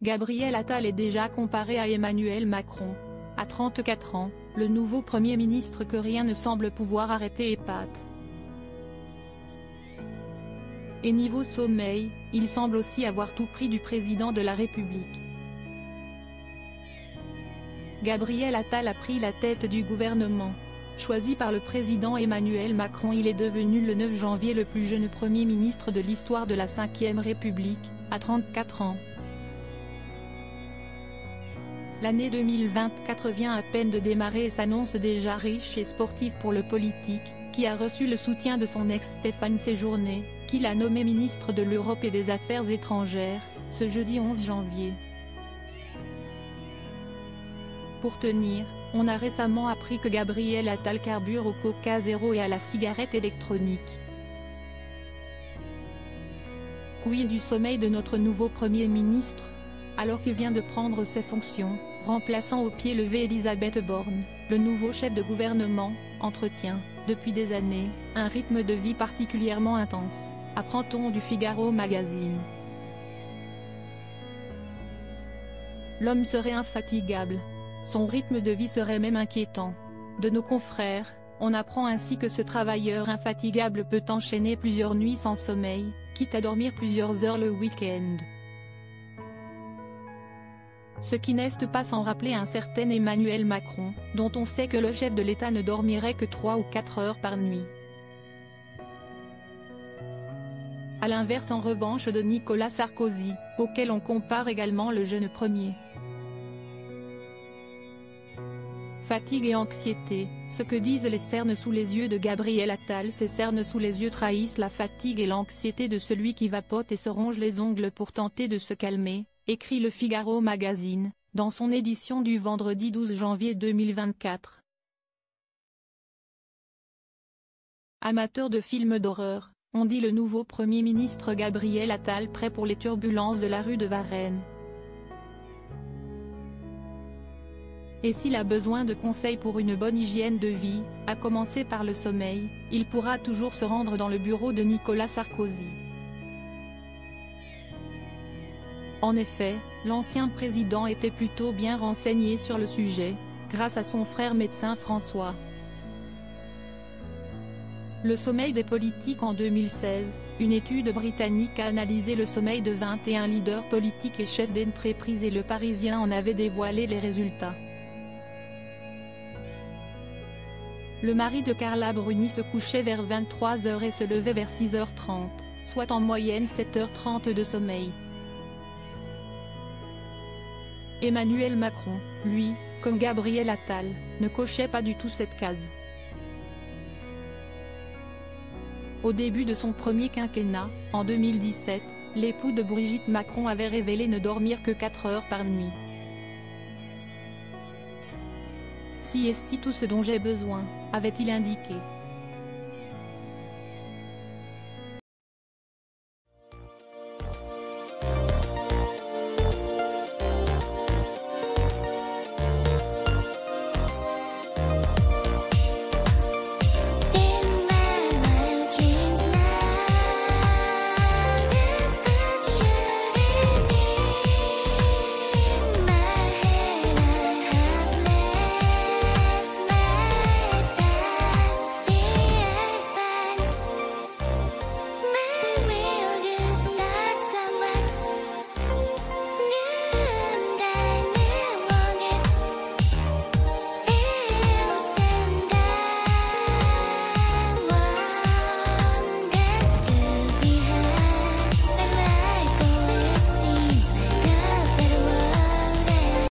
Gabriel Attal est déjà comparé à Emmanuel Macron. À 34 ans, le nouveau Premier ministre que rien ne semble pouvoir arrêter épate. Et niveau sommeil, il semble aussi avoir tout pris du président de la République. Gabriel Attal a pris la tête du gouvernement. Choisi par le président Emmanuel Macron, il est devenu le 9 janvier le plus jeune Premier ministre de l'histoire de la Ve République, à 34 ans. L'année 2024 vient à peine de démarrer et s'annonce déjà riche et sportive pour le politique, qui a reçu le soutien de son ex Stéphane Séjourné, qui l'a nommé ministre de l'Europe et des Affaires étrangères, ce jeudi 11 janvier. Pour tenir, on a récemment appris que Gabriel Attal carbure au Coca Zéro et à la cigarette électronique. Quid du sommeil de notre nouveau Premier ministre? Alors qu'il vient de prendre ses fonctions, remplaçant au pied levé Elisabeth Borne, le nouveau chef de gouvernement entretient, depuis des années, un rythme de vie particulièrement intense, apprend-on du Figaro Magazine. L'homme serait infatigable. Son rythme de vie serait même inquiétant. De nos confrères, on apprend ainsi que ce travailleur infatigable peut enchaîner plusieurs nuits sans sommeil, quitte à dormir plusieurs heures le week-end. Ce qui n'est pas sans rappeler un certain Emmanuel Macron, dont on sait que le chef de l'État ne dormirait que 3 ou 4 heures par nuit. À l'inverse en revanche de Nicolas Sarkozy, auquel on compare également le jeune premier. Fatigue et anxiété, ce que disent les cernes sous les yeux de Gabriel Attal. Ces cernes sous les yeux trahissent la fatigue et l'anxiété de celui qui vapote et se ronge les ongles pour tenter de se calmer, écrit le Figaro Magazine, dans son édition du vendredi 12 janvier 2024. Amateur de films d'horreur, on dit le nouveau Premier ministre Gabriel Attal prêt pour les turbulences de la rue de Varennes. Et s'il a besoin de conseils pour une bonne hygiène de vie, à commencer par le sommeil, il pourra toujours se rendre dans le bureau de Nicolas Sarkozy. En effet, l'ancien président était plutôt bien renseigné sur le sujet, grâce à son frère médecin François. Le sommeil des politiques en 2016, une étude britannique a analysé le sommeil de 21 leaders politiques et chefs d'entreprise et Le Parisien en avait dévoilé les résultats. Le mari de Carla Bruni se couchait vers 23 h et se levait vers 6h30, soit en moyenne 7h30 de sommeil. Emmanuel Macron, lui, comme Gabriel Attal, ne cochait pas du tout cette case. Au début de son premier quinquennat, en 2017, l'époux de Brigitte Macron avait révélé ne dormir que 4 heures par nuit. Si est tout ce dont j'ai besoin, avait-il indiqué.